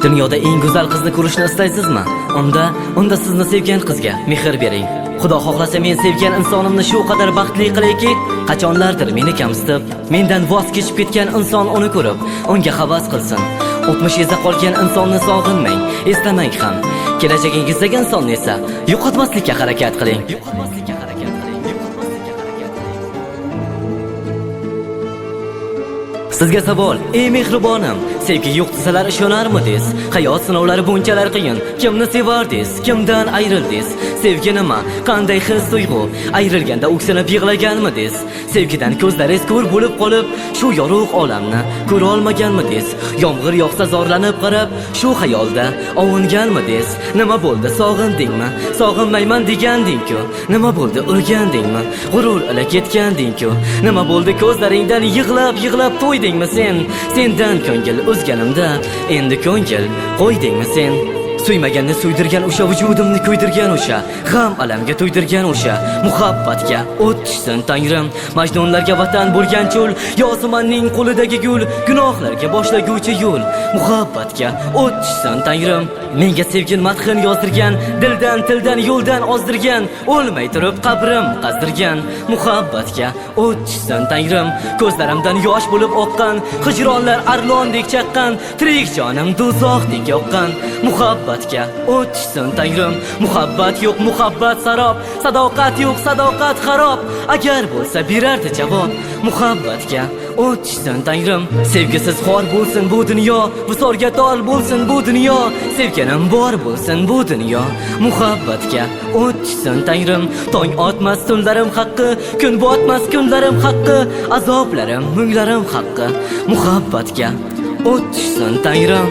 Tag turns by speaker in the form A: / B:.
A: Dunyoda eng go'zal qizni ko'rishni istaysizmi? Unda sizni sevgan qizga mehr bering. Xudo xohlasa men sevgan insonimni shu qadar baxtli qilayki, qachonlardir meni kamsitib, mendan voz kechib ketgan inson uni ko'rib, unga havas qilsin. O'tmishingizda qolgan insonni sog'inmang, eslamang ham. Kelajagingizdagi insonni esa yo'qotmaslikka harakat qiling. Sizga savol, ey mehribonim, sevgi yo'q desalar ishonarmidingiz? Hayot sinovlari bunchalar qiyin. Kimni sevardingiz? Kimdan ayrildingiz? Sevgi nima? Qanday his tuyg'u? Ayrilganda o'ksinib yig'laganmidingiz? Sevgidan ko'zlaringiz ko'r bo'lib qolib, shu yorug' olamni ko'ra olmaganmidingiz? Yomg'ir yog'sa zorlanib qarab, shu xayolda ovunganmidingiz? Nima bo'ldi? Sog'indingmi? Sog'inmayman deganding-ku. Nima bo'ldi? Urgandingmi? G'urur ila ketganding-ku. Nima bo'ldi? Ko'zlaringdan yig'lab to'ydingmi sen? Sendan ko'ngil o'zganimda, endi ko'ngil qo'ydingmi sen? Suymaganni suydirgan o'sha vujudimni kuydirgan o'sha g'am alamga to'ydirgan o'sha muhabbatga o't tushsin Tangrim. Majnunlarga vatan bo'lgan cho'l, Yozimanning qo'lidagi gul, gunohlarga boshlaguvchi yo'l. Muhabbatga o't tushsin Tangrim. Menga sevgin madhin yozdirgan, tildan yo'ldan ozdirgan, o'lmay turib qabrim qazdirgan. Muhabbatga o't tushsin Tangrim. Ko'zlarimdan yosh bo'lib oqqan, hijronlar arlondek chaqqan, tirik jonim do'zaxdek yoqqan. Muhabbatga o't tushsin Tangrim. Muhabbat yo'q, muhabbat sarob, sadoqat yo'q, sadoqat xarob. Agar bo'lsa berardi javob. Muhabbatga o't tushsin Tangrim. Sevgisiz xor bo'lsin bu dunyo, visolga tol bo'lsin bu dunyo, sevganim bor bo'lsin bu dunyo. Muhabbatga o't tushsin Tangrim. Tong otmas tunlarim haqqi, kun botmas kunlarim haqqi, azoblarim, munglarim haqqi. Muhabbatga o't tushsin Tangrim.